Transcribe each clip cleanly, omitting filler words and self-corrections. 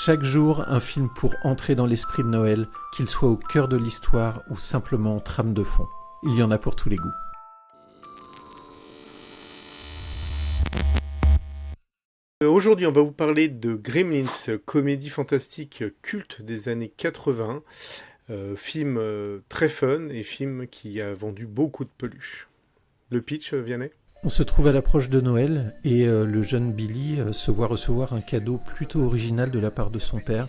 Chaque jour, un film pour entrer dans l'esprit de Noël, qu'il soit au cœur de l'histoire ou simplement en trame de fond. Il y en a pour tous les goûts. Aujourd'hui, on va vous parler de Gremlins, comédie fantastique culte des années 80, film très fun et film qui a vendu beaucoup de peluches. Le pitch, Vianney ? On se trouve à l'approche de Noël et le jeune Billy se voit recevoir un cadeau plutôt original de la part de son père,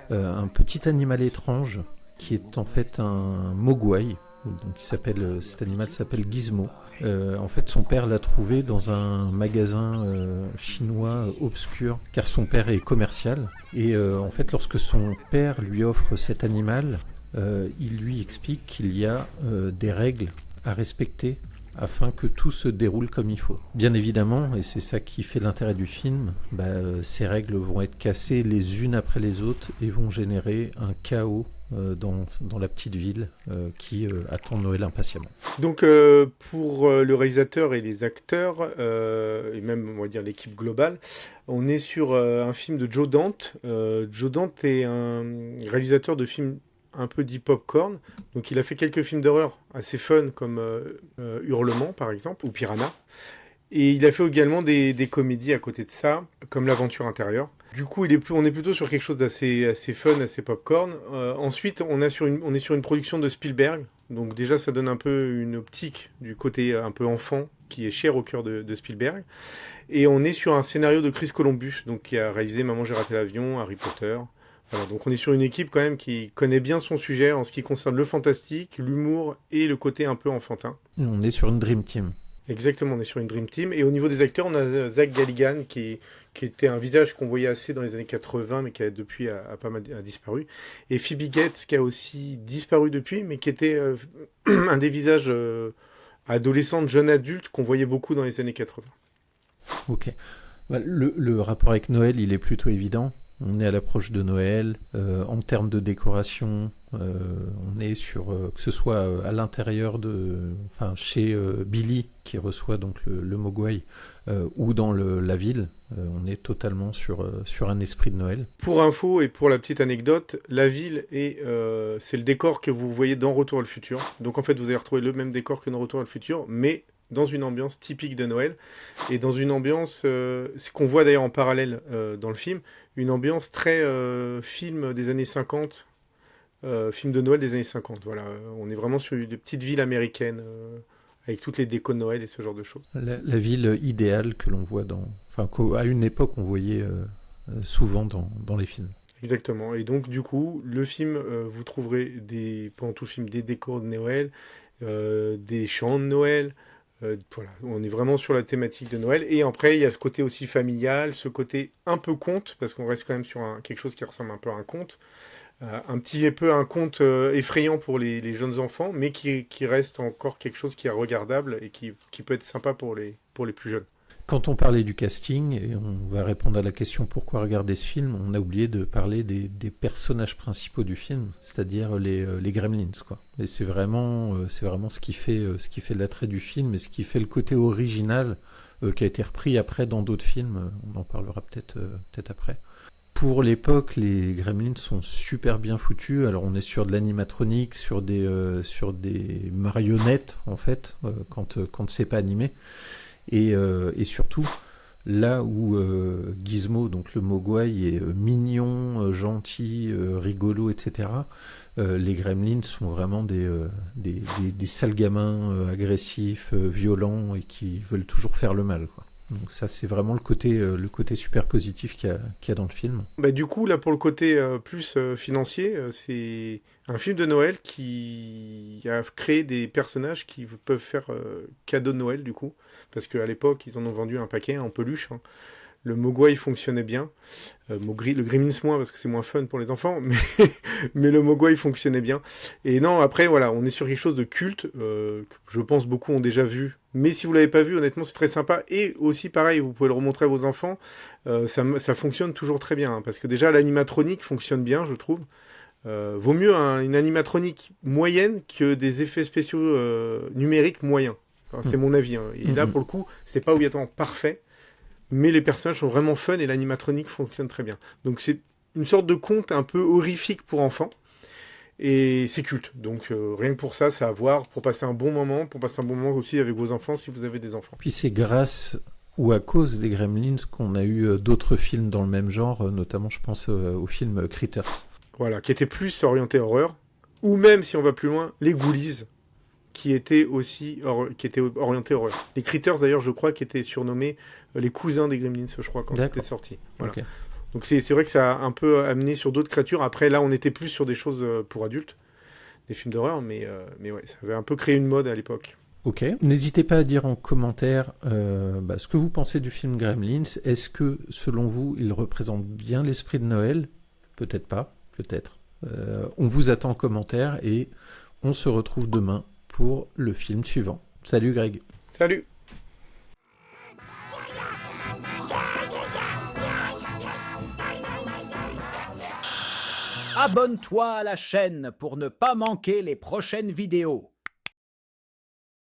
un petit animal étrange qui est en fait un mogwai. Donc cet animal s'appelle Gizmo. En fait, son père l'a trouvé dans un magasin chinois obscur, car son père est commercial. Et en fait, lorsque son père lui offre cet animal, il lui explique qu'il y a des règles à respecter afin que tout se déroule comme il faut. Bien évidemment, et c'est ça qui fait l'intérêt du film, ces règles vont être cassées les unes après les autres et vont générer un chaos dans la petite ville qui attend Noël impatiemment. Donc pour le réalisateur et les acteurs, et même on va dire l'équipe globale, on est sur un film de Joe Dante. Joe Dante est un réalisateur de films un peu dit popcorn, donc il a fait quelques films d'horreur assez fun comme Hurlement par exemple, ou Piranha. Et il a fait également des comédies à côté de ça, comme L'Aventure intérieure. Du coup, on est plutôt sur quelque chose d'assez fun, assez popcorn. Ensuite, on est sur une production de Spielberg. Donc déjà, ça donne un peu une optique du côté un peu enfant, qui est cher au cœur de Spielberg. Et on est sur un scénario de Chris Columbus, donc qui a réalisé Maman, j'ai raté l'avion, Harry Potter. Voilà, donc on est sur une équipe quand même qui connaît bien son sujet en ce qui concerne le fantastique, l'humour et le côté un peu enfantin. On est sur une Dream Team. Exactement, on est sur une Dream Team. Et au niveau des acteurs, on a Zach Galligan, qui était un visage qu'on voyait assez dans les années 80, mais qui a depuis pas mal disparu. Et Phoebe Gates, qui a aussi disparu depuis, mais qui était un des visages adolescents, jeunes adultes qu'on voyait beaucoup dans les années 80. Ok. Le rapport avec Noël, il est plutôt évident. On est à l'approche de Noël. En termes de décoration, on est sur que ce soit à l'intérieur chez Billy qui reçoit donc le mogwai ou dans la ville, on est totalement sur un esprit de Noël. Pour info et pour la petite anecdote, la ville c'est le décor que vous voyez dans Retour à le futur. Donc en fait, vous allez retrouver le même décor que dans Retour à le futur, mais dans une ambiance typique de Noël, et dans une ambiance, ce qu'on voit d'ailleurs en parallèle dans le film, une ambiance très film des années 50, film de Noël des années 50. Voilà, on est vraiment sur des petites villes américaines, avec toutes les décos de Noël et ce genre de choses. La ville idéale que l'on voit qu'à une époque on voyait souvent dans les films. Exactement, et donc du coup, le film, vous trouverez pendant tout le film des décors de Noël, des chants de Noël. Voilà, on est vraiment sur la thématique de Noël. Et après, il y a ce côté aussi familial, ce côté un peu conte, parce qu'on reste quand même sur quelque chose qui ressemble un peu à un conte. Un petit peu un conte effrayant pour les jeunes enfants, mais qui reste encore quelque chose qui est regardable et qui peut être sympa pour les plus jeunes. Quand on parlait du casting, et on va répondre à la question pourquoi regarder ce film, on a oublié de parler des personnages principaux du film, c'est-à-dire les Gremlins, quoi. Et c'est vraiment ce qui fait l'attrait du film et ce qui fait le côté original qui a été repris après dans d'autres films. On en parlera peut-être après. Pour l'époque, les Gremlins sont super bien foutus. Alors on est sur de l'animatronique, sur des marionnettes en fait, quand c'est pas animé. Et surtout, là où Gizmo, donc le mogwai, est mignon, gentil, rigolo, etc., les Gremlins sont vraiment des sales gamins agressifs, violents et qui veulent toujours faire le mal, quoi. Donc ça, c'est vraiment le côté super positif qu'il y a dans le film. Du coup, là, pour le côté plus financier, c'est un film de Noël qui a créé des personnages qui peuvent faire cadeau de Noël, du coup. Parce qu'à l'époque, ils en ont vendu un paquet en peluche, hein. Le mogwai fonctionnait bien. Le Gremlins moins, parce que c'est moins fun pour les enfants, mais le mogwai fonctionnait bien. Et non, après, voilà, on est sur quelque chose de culte, que je pense beaucoup ont déjà vu. Mais si vous l'avez pas vu, honnêtement, c'est très sympa. Et aussi, pareil, vous pouvez le remontrer à vos enfants. Ça fonctionne toujours très bien, hein, parce que déjà, l'animatronique fonctionne bien, je trouve. Vaut mieux une animatronique moyenne que des effets spéciaux numériques moyens. Enfin, c'est mon avis, hein. Et là, pour le coup, c'est pas obligatoirement parfait, mais les personnages sont vraiment fun et l'animatronique fonctionne très bien. Donc une sorte de conte un peu horrifique pour enfants. Et c'est culte. Donc rien que pour ça, c'est à voir, pour passer un bon moment, aussi avec vos enfants si vous avez des enfants. Puis c'est grâce ou à cause des Gremlins qu'on a eu d'autres films dans le même genre, notamment je pense au film Critters. Voilà, qui était plus orienté horreur, ou même si on va plus loin, les Ghoulies, qui étaient aussi orientés horreur. Les Critters d'ailleurs, je crois, qui étaient surnommés les cousins des Gremlins, je crois, quand c'était sorti. Voilà. Okay. Donc c'est vrai que ça a un peu amené sur d'autres créatures. Après là, on était plus sur des choses pour adultes, des films d'horreur, mais ouais, ça avait un peu créé une mode à l'époque. Ok. N'hésitez pas à dire en commentaire ce que vous pensez du film Gremlins. Est-ce que, selon vous, il représente bien l'esprit de Noël ? Peut-être pas, peut-être. On vous attend en commentaire et on se retrouve demain pour le film suivant. Salut Greg. Salut. Abonne-toi à la chaîne pour ne pas manquer les prochaines vidéos.